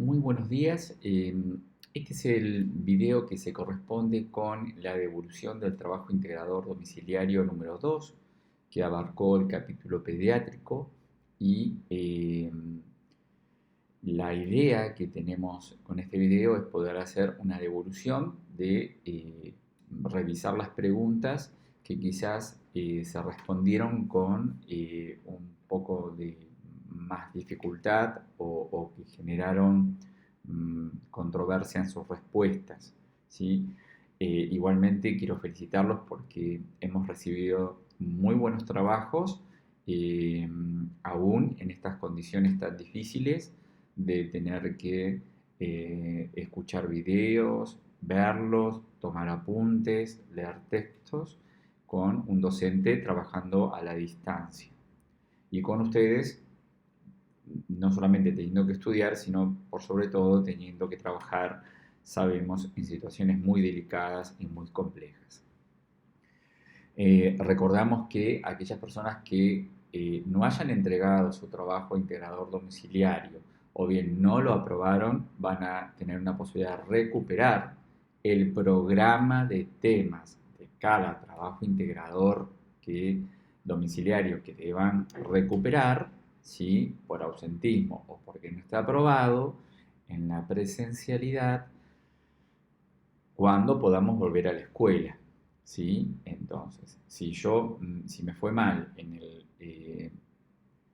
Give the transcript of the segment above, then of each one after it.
Muy buenos días. Este es el video que se corresponde con la devolución del trabajo integrador domiciliario número 2, que abarcó el capítulo pediátrico y la idea que tenemos con este video es poder hacer una devolución de revisar las preguntas que quizás se respondieron con un poco de más dificultad o que generaron controversia en sus respuestas, ¿sí? Igualmente quiero felicitarlos porque hemos recibido muy buenos trabajos, aún en estas condiciones tan difíciles de tener que escuchar videos, verlos, tomar apuntes, leer textos con un docente trabajando a la distancia. Y con ustedes, no solamente teniendo que estudiar, sino por sobre todo teniendo que trabajar, sabemos, en situaciones muy delicadas y muy complejas. Recordamos que aquellas personas que no hayan entregado su trabajo integrador domiciliario o bien no lo aprobaron, van a tener una posibilidad de recuperar el programa de temas de cada trabajo integrador domiciliario que deban recuperar, ¿sí? Por ausentismo o porque no está aprobado, en la presencialidad, cuando podamos volver a la escuela. ¿Sí? Entonces, si me fue mal en el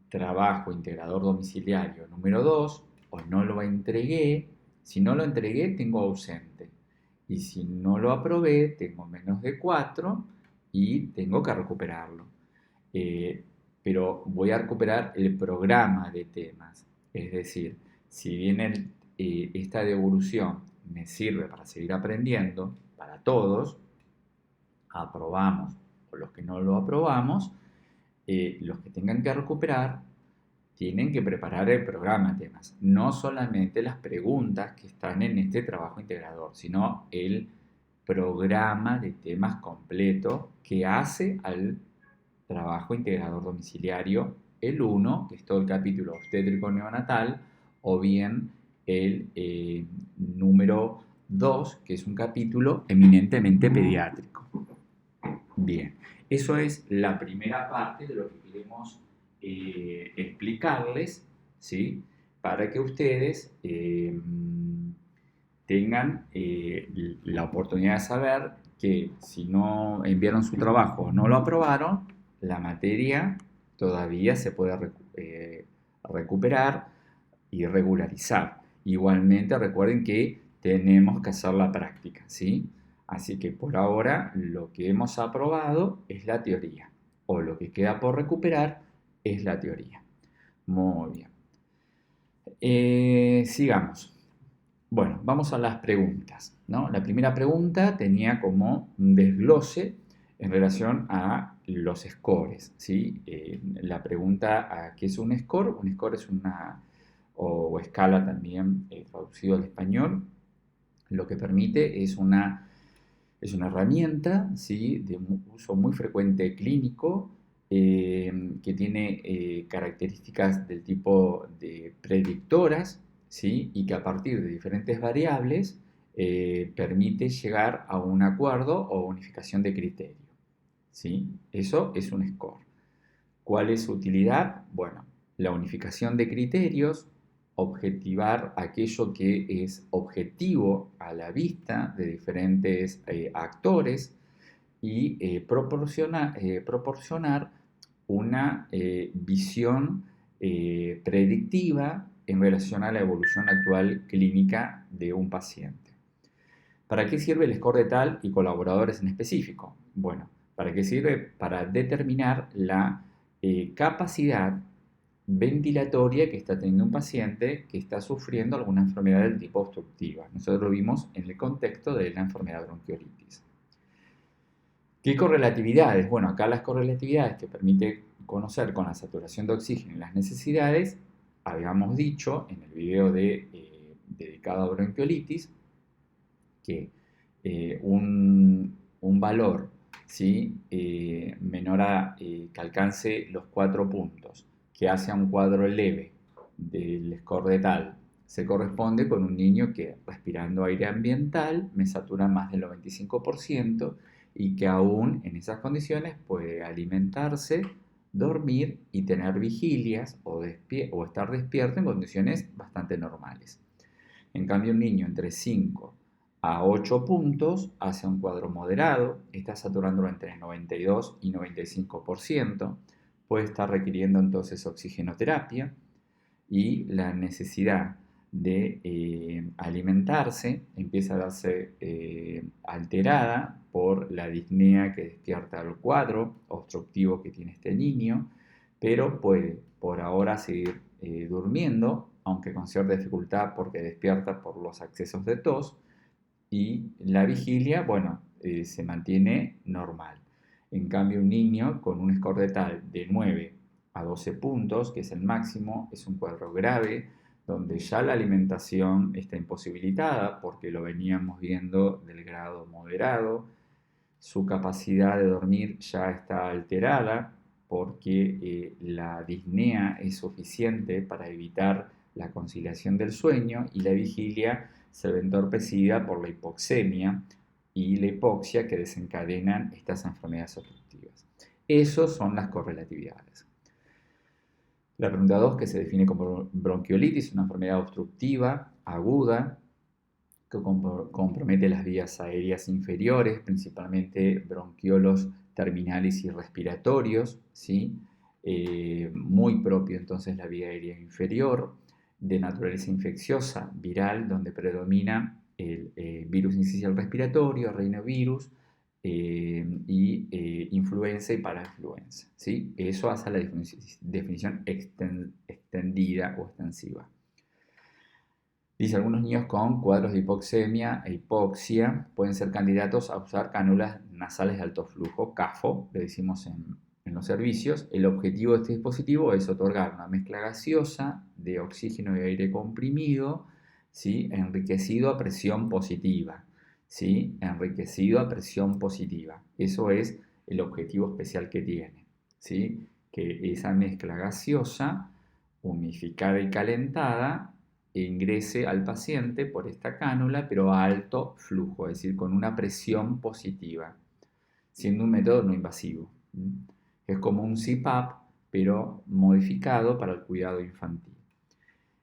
trabajo integrador domiciliario número 2 o no lo entregué, si no lo entregué tengo ausente. Y si no lo aprobé, tengo menos de 4 y tengo que recuperarlo. Pero voy a recuperar el programa de temas. Es decir, si bien esta devolución me sirve para seguir aprendiendo, para todos, aprobamos o los que no lo aprobamos, los que tengan que recuperar tienen que preparar el programa de temas, no solamente las preguntas que están en este trabajo integrador, sino el programa de temas completo que hace al trabajo integrador domiciliario, el 1, que es todo el capítulo obstétrico neonatal, o bien el número 2, que es un capítulo eminentemente pediátrico. Bien, eso es la primera parte de lo que queremos explicarles, ¿sí? Para que ustedes tengan la oportunidad de saber que si no enviaron su trabajo o no lo aprobaron, la materia todavía se puede recuperar y regularizar. Igualmente recuerden que tenemos que hacer la práctica, ¿sí? Así que por ahora lo que hemos aprobado es la teoría, o lo que queda por recuperar es la teoría. Muy bien. Sigamos. Bueno, vamos a las preguntas, ¿no? La primera pregunta tenía como un desglose en relación a los scores, ¿sí? La pregunta a qué es un score. Un score es una, o escala también traducido al español. Lo que permite es una herramienta, ¿sí? De uso muy frecuente clínico, que tiene características del tipo de predictoras, ¿sí? Y que a partir de diferentes variables permite llegar a un acuerdo o unificación de criterio, ¿sí? Eso es un score. ¿Cuál es su utilidad? Bueno, la unificación de criterios, objetivar aquello que es objetivo a la vista de diferentes actores y proporcionar una visión predictiva en relación a la evolución actual clínica de un paciente. ¿Para qué sirve el score de tal y colaboradores en específico? Bueno, ¿para qué sirve? Para determinar la capacidad ventilatoria que está teniendo un paciente que está sufriendo alguna enfermedad del tipo obstructiva. Nosotros lo vimos en el contexto de la enfermedad de bronquiolitis. ¿Qué correlatividades? Bueno, acá las correlatividades que permite conocer con la saturación de oxígeno y las necesidades, habíamos dicho en el video dedicado a bronquiolitis, que un valor, ¿sí? Menor a que alcance los 4 puntos, que hace a un cuadro leve del score de tal se corresponde con un niño que respirando aire ambiental me satura más del 95% y que aún en esas condiciones puede alimentarse, dormir y tener vigilias o estar despierto en condiciones bastante normales. En cambio, un niño entre 5 a 8 puntos hace un cuadro moderado, está saturándolo entre 92 y 95%, puede estar requiriendo entonces oxigenoterapia y la necesidad de alimentarse empieza a darse alterada por la disnea que despierta el cuadro obstructivo que tiene este niño, pero puede por ahora seguir durmiendo, aunque con cierta dificultad porque despierta por los accesos de tos, y la vigilia, bueno, se mantiene normal. En cambio, un niño con un score de tal de 9 a 12 puntos, que es el máximo, es un cuadro grave, donde ya la alimentación está imposibilitada, porque lo veníamos viendo del grado moderado, su capacidad de dormir ya está alterada, porque la disnea es suficiente para evitar la conciliación del sueño y la vigilia se ve entorpecida por la hipoxemia y la hipoxia que desencadenan estas enfermedades obstructivas. Esas son las correlatividades. La pregunta 2, que se define como bronquiolitis, una enfermedad obstructiva aguda que compromete las vías aéreas inferiores, principalmente bronquiolos terminales y respiratorios, ¿sí? Muy propio entonces la vía aérea inferior, de naturaleza infecciosa, viral, donde predomina el virus incisional respiratorio, rinovirus, y influenza y parainfluenza, ¿sí? Eso hace la definición extendida o extensiva. Dice, algunos niños con cuadros de hipoxemia e hipoxia pueden ser candidatos a usar cánulas nasales de alto flujo, CAFO, le decimos en los servicios. El objetivo de este dispositivo es otorgar una mezcla gaseosa de oxígeno y aire comprimido, ¿sí? Enriquecido a presión positiva, ¿sí? Enriquecido a presión positiva. Eso es el objetivo especial que tiene, ¿sí? Que esa mezcla gaseosa, humidificada y calentada, ingrese al paciente por esta cánula, pero a alto flujo, es decir, con una presión positiva, siendo un método no invasivo. Es como un CPAP, pero modificado para el cuidado infantil.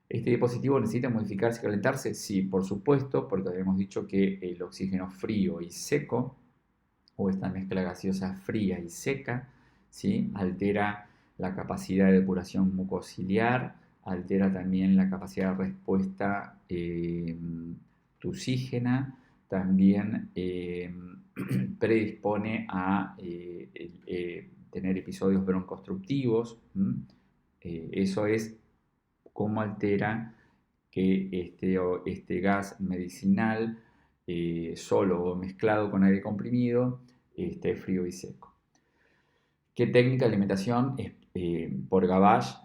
¿Este dispositivo necesita modificarse y calentarse? Sí, por supuesto, porque habíamos dicho que el oxígeno frío y seco, o esta mezcla gaseosa fría y seca, ¿sí? Altera la capacidad de depuración mucociliar, altera también la capacidad de respuesta tusígena, también predispone a tener episodios broncoobstructivos. Eso es cómo altera que este gas medicinal solo o mezclado con aire comprimido esté frío y seco. ¿Qué técnica de alimentación es por Gavage?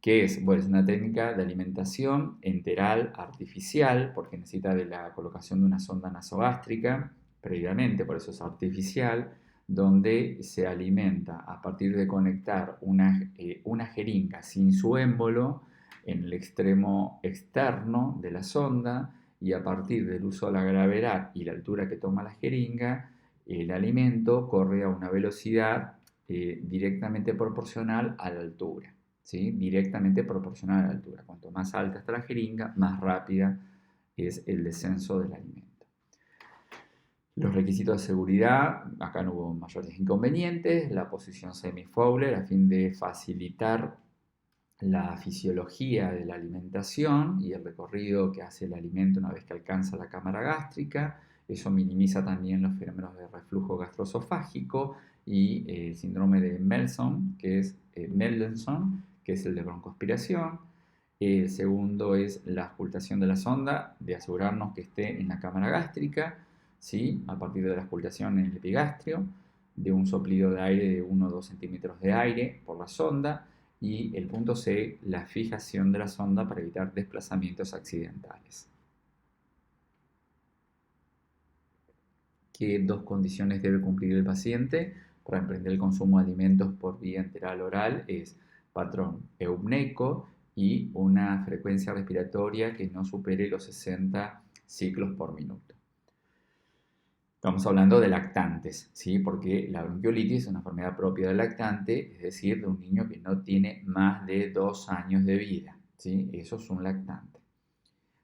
¿Qué es? Bueno, es una técnica de alimentación enteral artificial porque necesita de la colocación de una sonda nasogástrica previamente, por eso es artificial, donde se alimenta a partir de conectar una jeringa sin su émbolo en el extremo externo de la sonda y a partir del uso de la gravedad y la altura que toma la jeringa, el alimento corre a una velocidad directamente proporcional a la altura, ¿sí? Directamente proporcional a la altura. Cuanto más alta está la jeringa, más rápida es el descenso del alimento. Los requisitos de seguridad, acá no hubo mayores inconvenientes, la posición semi-Fowler a fin de facilitar la fisiología de la alimentación y el recorrido que hace el alimento una vez que alcanza la cámara gástrica. Eso minimiza también los fenómenos de reflujo gastroesofágico y el síndrome de Mendelssohn, que es el de broncoaspiración. El segundo es la auscultación de la sonda, de asegurarnos que esté en la cámara gástrica, ¿sí? A partir de la auscultación en el epigastrio, de un soplido de aire de 1 o 2 centímetros de aire por la sonda. Y el punto C, la fijación de la sonda para evitar desplazamientos accidentales. ¿Qué dos condiciones debe cumplir el paciente para emprender el consumo de alimentos por vía enteral oral? Es patrón eupneico, y una frecuencia respiratoria que no supere los 60 ciclos por minuto. Estamos hablando de lactantes, ¿sí? Porque la bronquiolitis es una enfermedad propia del lactante, es decir, de un niño que no tiene más de 2 años de vida, ¿sí? Eso es un lactante.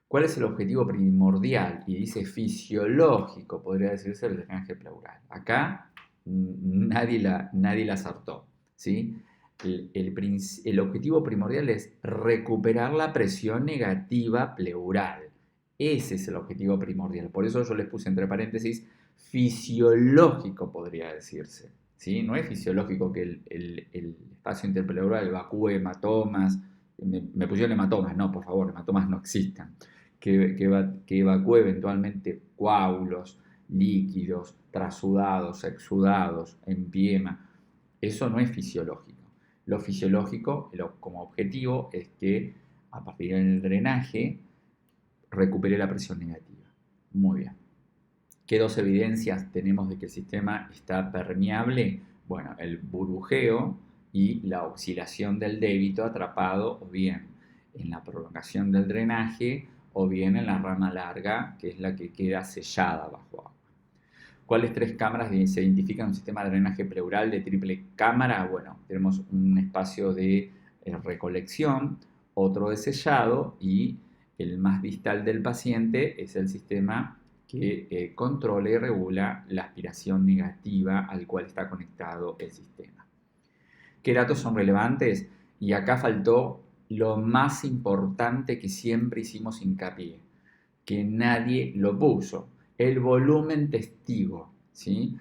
¿Cuál es el objetivo primordial? Y dice fisiológico, podría decirse, del drenaje pleural. Acá nadie la acertó, ¿sí? El objetivo primordial es recuperar la presión negativa pleural. Ese es el objetivo primordial. Por eso yo les puse entre paréntesis fisiológico, podría decirse, ¿sí? No es fisiológico que el espacio interpleural evacúe hematomas. Me pusieron hematomas, no, por favor, hematomas no existan. Que evacúe eventualmente coágulos, líquidos, trasudados, exudados, empiema. Eso no es fisiológico. Lo fisiológico, como objetivo, es que a partir del drenaje recupere la presión negativa. Muy bien. ¿Qué dos evidencias tenemos de que el sistema está permeable? Bueno, el burbujeo y la oscilación del débito atrapado o bien en la prolongación del drenaje o bien en la rama larga, que es la que queda sellada bajo agua. ¿Cuáles tres cámaras se identifican en un sistema de drenaje pleural de triple cámara? Bueno, tenemos un espacio de recolección, otro de sellado y el más distal del paciente es el sistema que controla y regula la aspiración negativa al cual está conectado el sistema. ¿Qué datos son relevantes? Y acá faltó lo más importante que siempre hicimos hincapié, que nadie lo puso, el volumen testigo, ¿sí?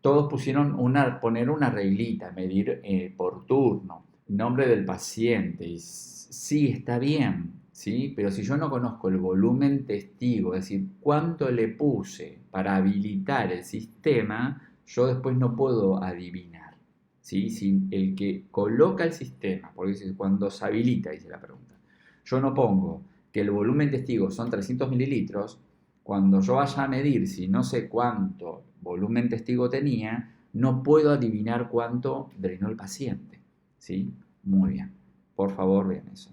Todos pusieron poner una reglita, medir por turno, nombre del paciente, y sí, está bien, ¿sí? Pero si yo no conozco el volumen testigo, es decir, cuánto le puse para habilitar el sistema, yo después no puedo adivinar, ¿sí? Si el que coloca el sistema, porque cuando se habilita, dice la pregunta, yo no pongo que el volumen testigo son 300 mililitros, cuando yo vaya a medir, si no sé cuánto volumen testigo tenía, no puedo adivinar cuánto drenó el paciente, ¿sí? Muy bien, por favor vean eso.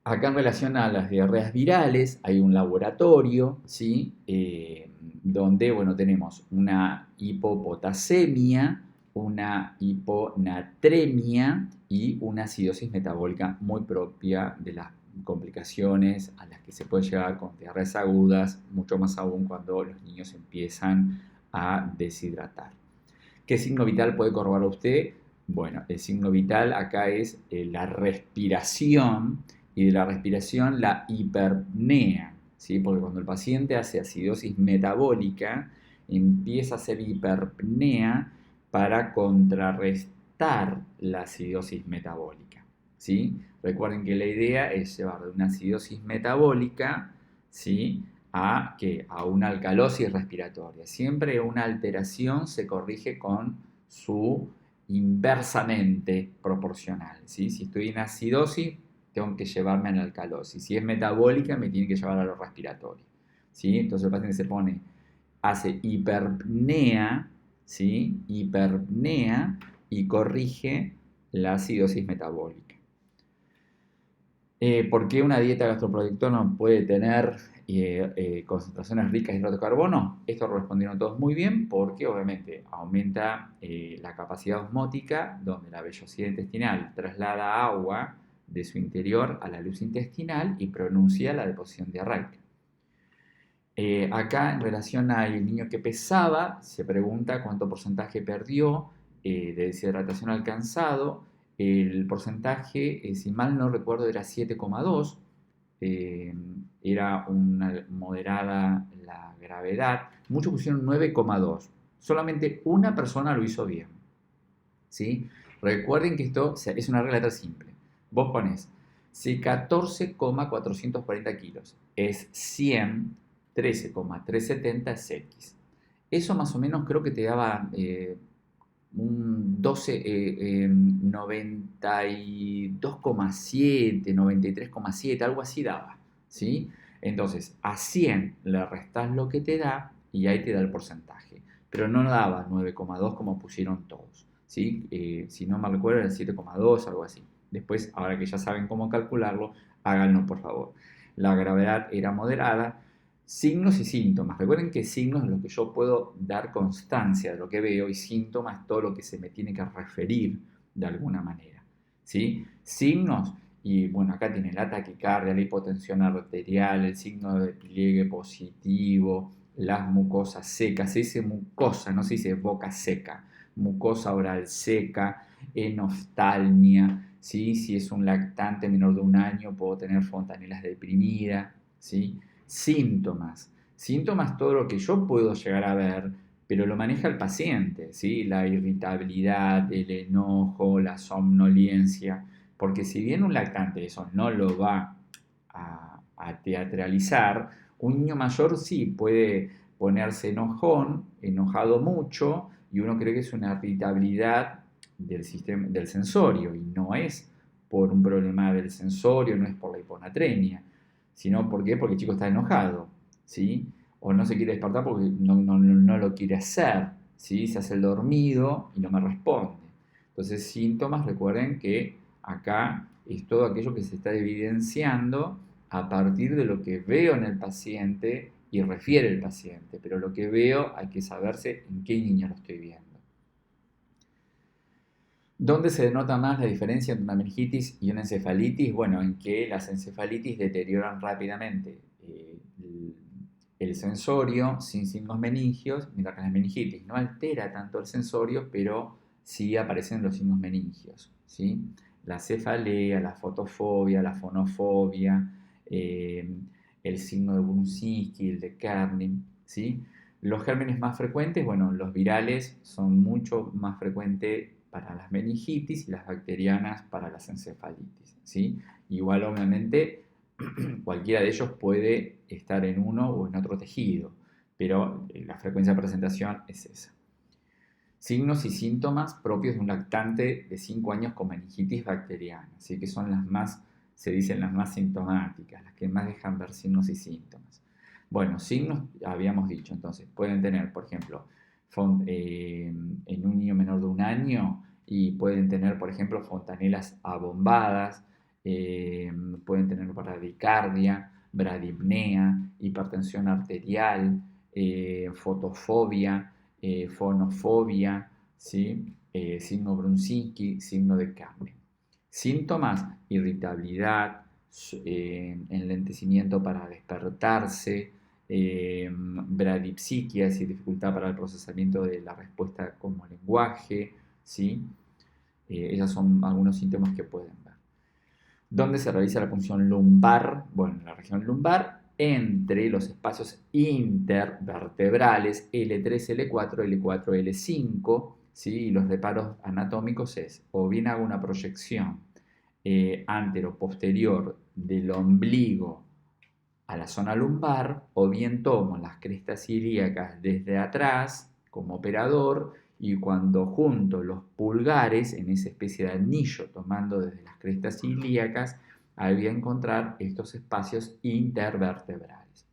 Acá en relación a las diarreas virales hay un laboratorio, ¿sí? Donde, bueno, tenemos una hipopotasemia, una hiponatremia y una acidosis metabólica muy propia de las complicaciones a las que se puede llegar con diarreas agudas, mucho más aún cuando los niños empiezan a deshidratar. ¿Qué signo vital puede corroborar usted? Bueno, el signo vital acá es la respiración y de la respiración la hiperpnea, ¿sí? Porque cuando el paciente hace acidosis metabólica empieza a hacer hiperpnea para contrarrestar la acidosis metabólica, ¿sí? Recuerden que la idea es llevar de una acidosis metabólica, ¿sí? a una alcalosis respiratoria. Siempre una alteración se corrige con su inversamente proporcional, ¿sí? Si estoy en acidosis, tengo que llevarme a la alcalosis. Si es metabólica, me tiene que llevar a lo respiratorio, ¿sí? Entonces el paciente hace hiperpnea, ¿sí? Hiperpnea y corrige la acidosis metabólica. ¿Por qué una dieta gastroprotectora puede tener concentraciones ricas de hidrato de carbono? Esto respondieron todos muy bien porque obviamente aumenta la capacidad osmótica donde la vellosidad intestinal traslada agua de su interior a la luz intestinal y pronuncia la deposición diarreica. Acá en relación al niño que pesaba, se pregunta cuánto porcentaje perdió de deshidratación alcanzado. El porcentaje, si mal no recuerdo, era 7,2. Era una moderada la gravedad. Muchos pusieron 9,2. Solamente una persona lo hizo bien, ¿sí? Recuerden que esto es una regla tan simple. Vos ponés, si 14,440 kilos es 100, 13,370 es X. Eso más o menos creo que te daba un 92,7, 93,7, algo así daba, ¿sí? Entonces, a 100 le restás lo que te da y ahí te da el porcentaje. Pero no daba 9,2 como pusieron todos, ¿sí? Si no me recuerdo era 7,2, algo así. Después, ahora que ya saben cómo calcularlo, háganlo por favor. La gravedad era moderada. Signos y síntomas. Recuerden que signos es lo que yo puedo dar constancia de lo que veo y síntomas es todo lo que se me tiene que referir de alguna manera. ¿Sí? Signos, y bueno, acá tiene la taquicardia, la hipotensión arterial, el signo de pliegue positivo, las mucosas secas, se dice mucosa, no se dice boca seca, mucosa oral seca, enoftalmia, ¿sí? Si es un lactante menor de 1 año, puedo tener fontanelas deprimidas, ¿sí? Síntomas. Síntomas, todo lo que yo puedo llegar a ver, pero lo maneja el paciente, ¿sí? La irritabilidad, el enojo, la somnolencia, porque si bien un lactante eso no lo va a teatralizar, un niño mayor sí puede ponerse enojón, enojado mucho, y uno cree que es una irritabilidad del sistema, del sensorio, y no es por un problema del sensorio, no es por la hiponatremia, sino ¿por qué? Porque el chico está enojado, ¿sí? O no se quiere despertar porque no lo quiere hacer, ¿sí? Se hace el dormido y no me responde. Entonces, síntomas, recuerden que acá es todo aquello que se está evidenciando a partir de lo que veo en el paciente y refiere el paciente, pero lo que veo hay que saberse en qué niño lo estoy viendo. ¿Dónde se denota más la diferencia entre una meningitis y una encefalitis? Bueno, en que las encefalitis deterioran rápidamente el sensorio sin signos meningios, mientras que la meningitis no altera tanto el sensorio, pero sí aparecen los signos meningios, ¿sí? La cefalea, la fotofobia, la fonofobia, eh, el signo de Brunskill, el de Kernin, ¿sí? Los gérmenes más frecuentes, bueno, los virales son mucho más frecuentes para las meningitis y las bacterianas para las encefalitis, ¿sí? Igual, obviamente, cualquiera de ellos puede estar en uno o en otro tejido, pero la frecuencia de presentación es esa. Signos y síntomas propios de un lactante de 5 años con meningitis bacteriana, así que son las más, se dicen las más sintomáticas, las que más dejan ver signos y síntomas. Bueno, signos habíamos dicho, entonces pueden tener, por ejemplo, en un niño menor de 1 año y pueden tener, por ejemplo, fontanelas abombadas, pueden tener bradicardia, bradipnea, hipertensión arterial, fotofobia, fonofobia, ¿sí? Signo Brunskill, signo de Kernin. Síntomas, irritabilidad, enlentecimiento para despertarse, bradipsiquia, es decir, dificultad para el procesamiento de la respuesta como lenguaje, ¿sí? Esos son algunos síntomas que pueden ver. ¿Dónde se realiza la punción lumbar? Bueno, en la región lumbar, entre los espacios intervertebrales L3, L4, L4, L5, ¿sí? Y los reparos anatómicos es, o bien hago una proyección antero-posterior del ombligo a la zona lumbar, o bien tomo las crestas ilíacas desde atrás como operador, y cuando junto los pulgares en esa especie de anillo tomando desde las crestas ilíacas, ahí voy a encontrar estos espacios intervertebrales.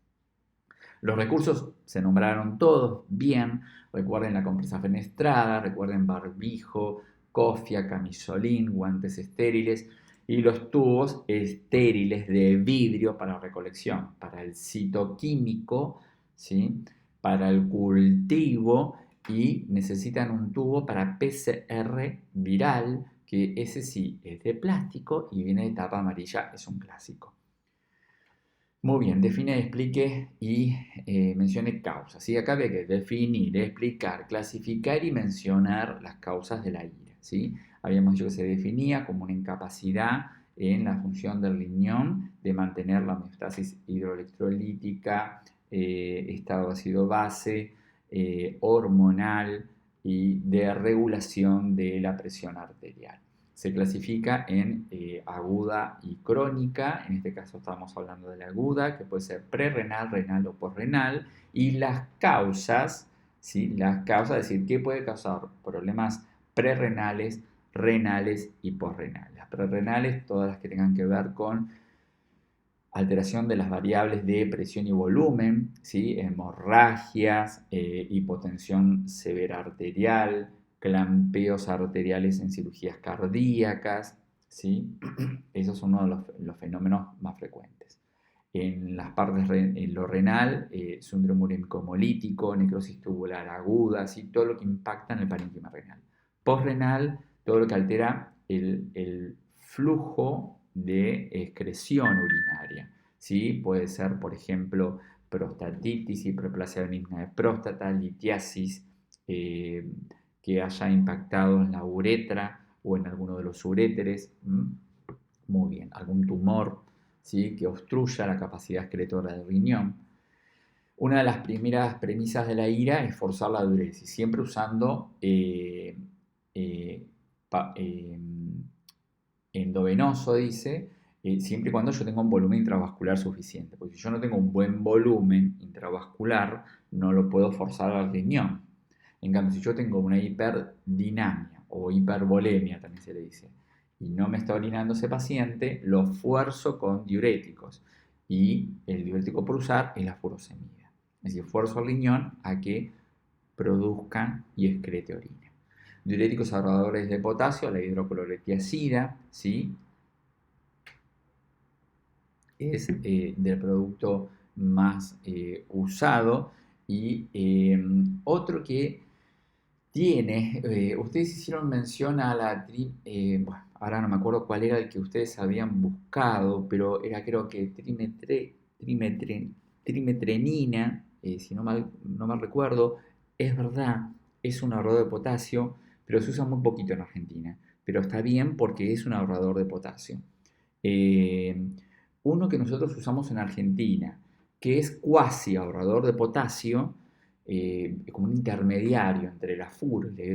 Los recursos se nombraron todos bien, recuerden la compresa fenestrada, recuerden barbijo, cofia, camisolín, guantes estériles y los tubos estériles de vidrio para recolección, para el citoquímico, ¿sí? Para el cultivo, y necesitan un tubo para PCR viral, que ese sí es de plástico y viene de tapa amarilla, es un clásico. Muy bien, define, explique y mencione causas. ¿Sí? Acá había que definir, explicar, clasificar y mencionar las causas de la ira. ¿Sí? Habíamos dicho que se definía como una incapacidad en la función del riñón de mantener la homeostasis hidroelectrolítica, estado ácido-base, hormonal y de regulación de la presión arterial. Se clasifica en aguda y crónica, en este caso estamos hablando de la aguda, que puede ser prerrenal, renal o posrenal, y las causas, ¿sí? Las causas, es decir, ¿qué puede causar problemas prerrenales, renales y posrenales? Las prerrenales, todas las que tengan que ver con alteración de las variables de presión y volumen, ¿sí? Hemorragias, hipotensión severa arterial, clampeos arteriales en cirugías cardíacas, ¿sí? Esos son uno de los fenómenos más frecuentes. En las partes, en lo renal, síndrome urémico hemolítico, necrosis tubular aguda, ¿sí? Todo lo que impacta en el parénquima renal. Postrenal, todo lo que altera el flujo de excreción urinaria, ¿sí? Puede ser, por ejemplo, prostatitis, hiperplasia benigna de próstata, litiasis, que haya impactado en la uretra o en alguno de los uréteres. Muy bien, algún tumor, ¿sí? Que obstruya la capacidad excretora del riñón. Una de las primeras premisas de la ira es forzar la diuresis, siempre usando pa, endovenoso, dice, siempre y cuando yo tenga un volumen intravascular suficiente. Porque si yo no tengo un buen volumen intravascular, no lo puedo forzar al riñón. En cambio, si yo tengo una hiperdinamia o hipervolemia, también se le dice, y no me está orinando ese paciente, lo fuerzo con diuréticos. Y el diurético por usar es la furosemida. Es decir, fuerzo al riñón a que produzca y excrete orina. Diuréticos ahorradores de potasio, la hidroclorotiazida, ¿sí? Es del producto más usado. Y otro que tiene, ustedes hicieron mención a la bueno, ahora no me acuerdo cuál era el que ustedes habían buscado, pero era creo que trimetrenina, si no mal recuerdo. Es verdad, es un ahorrador de potasio, pero se usa muy poquito en Argentina. Pero está bien porque es un ahorrador de potasio. Eh, Uno que nosotros usamos en Argentina, que es cuasi ahorrador de potasio, como un intermediario entre la FUR y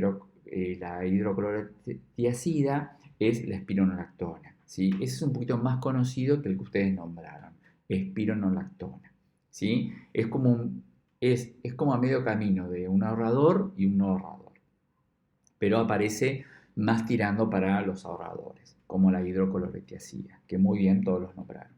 la hidroclorotiazida, es la espironolactona, ¿sí? Ese es un poquito más conocido que el que ustedes nombraron, espironolactona, ¿sí? Es como a medio camino de un ahorrador y un no ahorrador, pero aparece más tirando para los ahorradores, como la hidroclorotiazida, que muy bien todos los nombraron.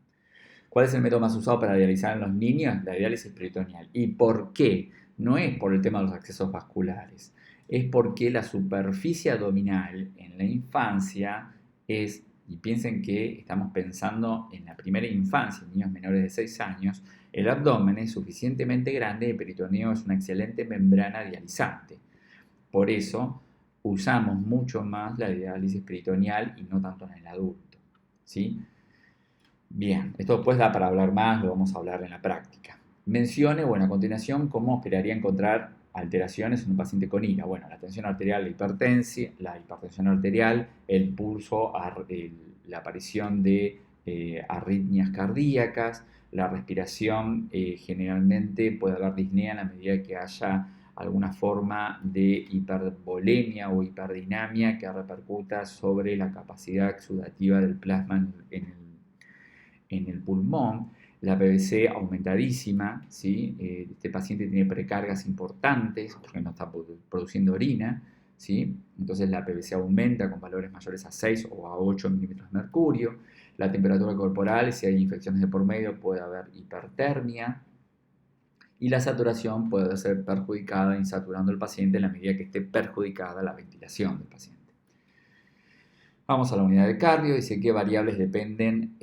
¿Cuál es el método más usado para dializar en los niños? La diálisis peritoneal. ¿Y por qué? No es por el tema de los accesos vasculares, es porque la superficie abdominal en la infancia es, y piensen que estamos pensando en la primera infancia, en niños menores de 6 años, el abdomen es suficientemente grande y el peritoneo es una excelente membrana dializante. Por eso usamos mucho más la diálisis peritoneal y no tanto en el adulto, ¿sí? Bien, esto después da para hablar más, lo vamos a hablar en la práctica. Mencione, bueno, a continuación, cómo esperaría encontrar alteraciones en un paciente con ira. Bueno, la tensión arterial, la hipertensión arterial, el pulso, la aparición de arritmias cardíacas, la respiración, generalmente puede haber disnea en la medida que haya alguna forma de hipervolemia o hiperdinamia que repercuta sobre la capacidad exudativa del plasma en el pulmón. La PVC aumentadísima, ¿sí? Este paciente tiene precargas importantes porque no está produciendo orina, ¿sí? Entonces la PVC aumenta con valores mayores a 6 o a 8 milímetros de mercurio. La temperatura corporal, si hay infecciones de por medio, puede haber hipertermia. Y la saturación puede ser perjudicada insaturando al paciente en la medida que esté perjudicada la ventilación del paciente. Vamos a la unidad de cardio, dice qué variables dependen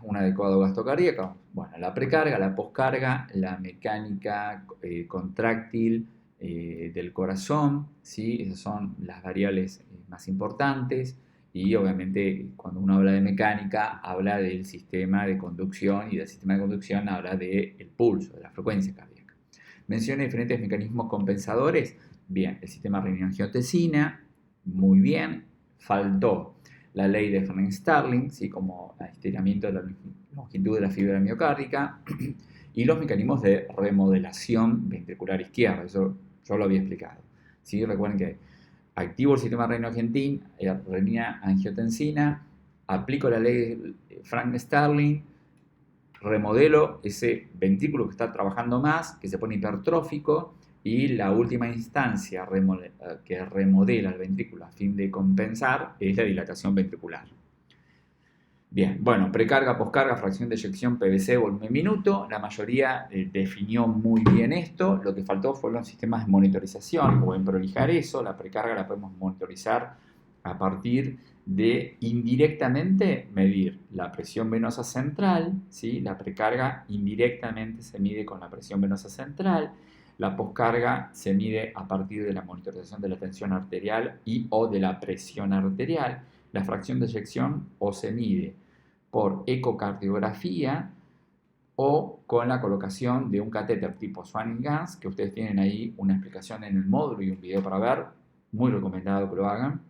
un adecuado gasto cardíaco. Bueno, la precarga, la poscarga, la mecánica contráctil del corazón, ¿sí? Esas son las variables más importantes. Y obviamente cuando uno habla de mecánica, habla del sistema de conducción, y del sistema de conducción habla del pulso, de la frecuencia cardíaca. Menciona diferentes mecanismos compensadores. Bien, el sistema renina-angiotensina, muy bien. Faltó la ley de Fleming-Starling, ¿sí? Como el estiramiento de la longitud de la fibra miocárdica, y los mecanismos de remodelación ventricular izquierda. Eso yo lo había explicado, ¿sí? Recuerden que activo el sistema renina-angiotensina, aplico la ley de Frank-Starling, remodelo ese ventrículo que está trabajando más, que se pone hipertrófico, y la última instancia que remodela el ventrículo a fin de compensar es la dilatación ventricular. Bien, bueno, precarga, poscarga, fracción de eyección, PVC, volumen minuto. La mayoría definió muy bien esto. Lo que faltó fueron los sistemas de monitorización. Pueden prolijar eso. La precarga la podemos monitorizar a partir de indirectamente medir la presión venosa central, ¿sí? La precarga indirectamente se mide con la presión venosa central, la poscarga se mide a partir de la monitorización de la tensión arterial y o de la presión arterial, la fracción de eyección o se mide por ecocardiografía o con la colocación de un catéter tipo Swan y Ganz, que ustedes tienen ahí una explicación en el módulo y un video para ver, muy recomendado que lo hagan.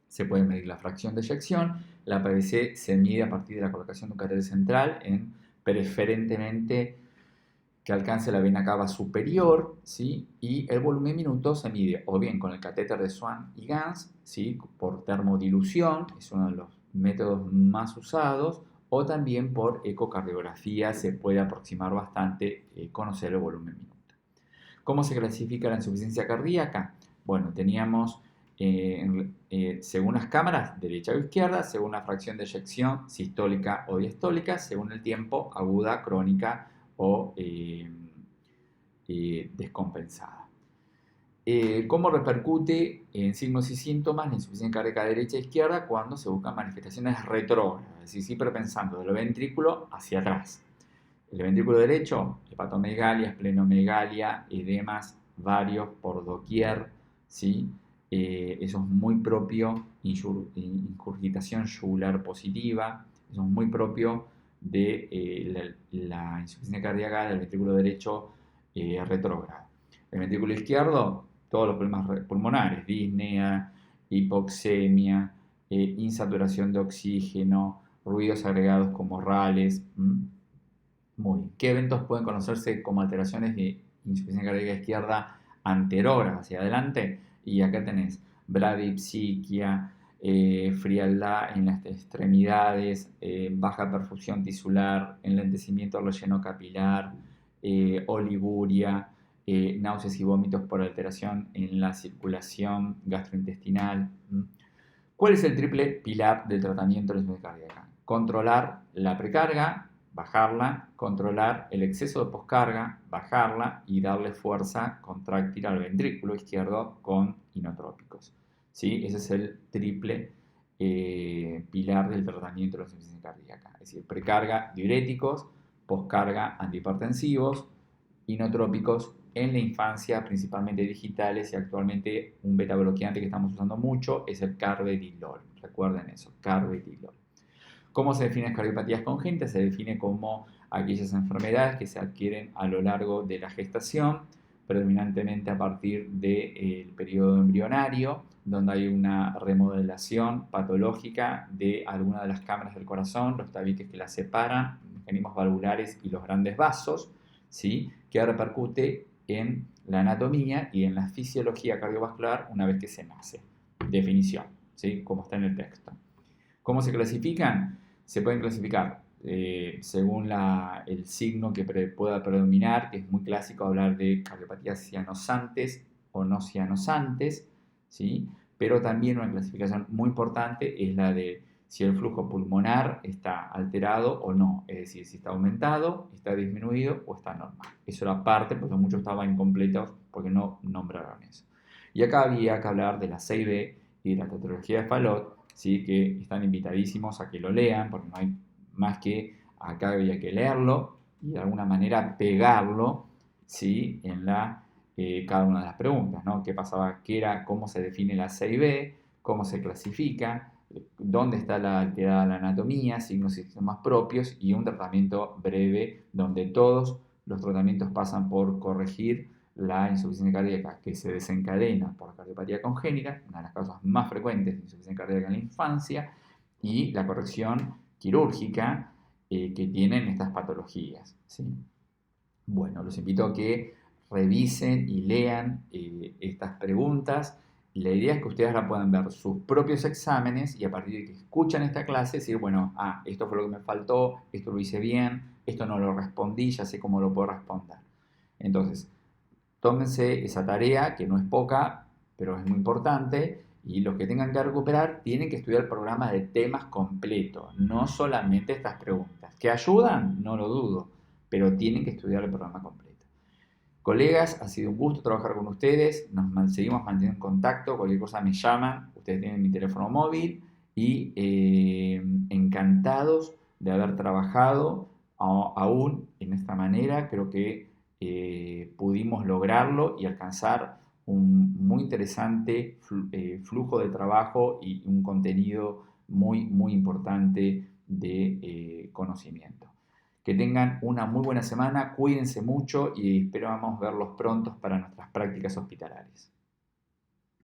Se puede medir la fracción de eyección, la PVC se mide a partir de la colocación de un catéter central en preferentemente que alcance la vena cava superior, ¿sí? Y el volumen minuto se mide o bien con el catéter de Swan y Ganz, ¿sí? Por termodilución, es uno de los métodos más usados, o también por ecocardiografía se puede aproximar bastante conocer el volumen minuto. ¿Cómo se clasifica la insuficiencia cardíaca? Bueno, teníamos según las cámaras, derecha o izquierda, según la fracción de eyección, sistólica o diastólica, según el tiempo, aguda, crónica o descompensada. ¿Cómo repercute en signos y síntomas la insuficiencia cardíaca derecha e izquierda cuando se buscan manifestaciones retrógradas? Es decir, siempre pensando del ventrículo hacia atrás. El ventrículo derecho, hepatomegalia, esplenomegalia, edemas varios por doquier, ¿sí? Eso es muy propio, ingurgitación yugular positiva, eso es muy propio de la insuficiencia cardíaca del ventrículo derecho retrógrado. El ventrículo izquierdo, todos los problemas pulmonares, disnea, hipoxemia, insaturación de oxígeno, ruidos agregados como rales. Muy bien. ¿Qué eventos pueden conocerse como alteraciones de insuficiencia cardíaca izquierda anterior hacia adelante? Y acá tenés bradipsiquia, frialdad en las extremidades, baja perfusión tisular, enlentecimiento del relleno capilar, oliguria, náuseas y vómitos por alteración en la circulación gastrointestinal. ¿Cuál es el triple pilar del tratamiento de la insuficiencia cardíaca? Controlar la precarga, bajarla, controlar el exceso de poscarga, bajarla y darle fuerza contráctil al ventrículo izquierdo con inotrópicos. ¿Sí? Ese es el triple pilar del tratamiento de la insuficiencia cardíaca. Es decir, precarga, diuréticos, poscarga, antihipertensivos, inotrópicos en la infancia, principalmente digitales, y actualmente un beta bloqueante que estamos usando mucho es el carvedilol. Recuerden eso, carvedilol. ¿Cómo se definen las cardiopatías congénitas? Se define como aquellas enfermedades que se adquieren a lo largo de la gestación, predominantemente a partir del periodo embrionario, donde hay una remodelación patológica de alguna de las cámaras del corazón, los tabiques que las separan, los mecanismos valvulares y los grandes vasos, ¿sí? Que repercute en la anatomía y en la fisiología cardiovascular una vez que se nace. Definición, ¿sí? Como está en el texto. ¿Cómo se clasifican? Se pueden clasificar según el signo que pueda predominar, que es muy clásico hablar de cardiopatías cianosantes o no cianosantes, ¿sí? Pero también una clasificación muy importante es la de si el flujo pulmonar está alterado o no, es decir, si está aumentado, está disminuido o está normal. Eso era parte, porque muchos estaban incompletos porque no nombraron eso. Y acá había que hablar de la CIB y de la tetralogía de Fallot, ¿sí? Que están invitadísimos a que lo lean, porque no hay más que acá había que leerlo y de alguna manera pegarlo, ¿sí? En cada una de las preguntas, ¿no? ¿Qué pasaba? ¿Qué era? ¿Cómo se define la CIB? ¿Cómo se clasifica? ¿Dónde está alterada la anatomía? Signos y síntomas propios y un tratamiento breve donde todos los tratamientos pasan por corregir la insuficiencia cardíaca que se desencadena por la cardiopatía congénita, una de las causas más frecuentes de insuficiencia cardíaca en la infancia, y la corrección quirúrgica que tienen estas patologías, ¿sí? Bueno, los invito a que revisen y lean estas preguntas. La idea es que ustedes ahora puedan ver sus propios exámenes y a partir de que escuchan esta clase decir, bueno, esto fue lo que me faltó, esto lo hice bien, esto no lo respondí, ya sé cómo lo puedo responder. Entonces, tómense esa tarea, que no es poca, pero es muy importante, y los que tengan que recuperar tienen que estudiar el programa de temas completo, no solamente estas preguntas. ¿Que ayudan? No lo dudo, pero tienen que estudiar el programa completo. Colegas, ha sido un gusto trabajar con ustedes, seguimos manteniendo en contacto, cualquier cosa me llaman, ustedes tienen mi teléfono móvil y encantados de haber trabajado aún en esta manera. Creo que pudimos lograrlo y alcanzar un muy interesante flujo de trabajo y un contenido muy, muy importante de conocimiento. Que tengan una muy buena semana, cuídense mucho y esperamos verlos pronto para nuestras prácticas hospitalarias.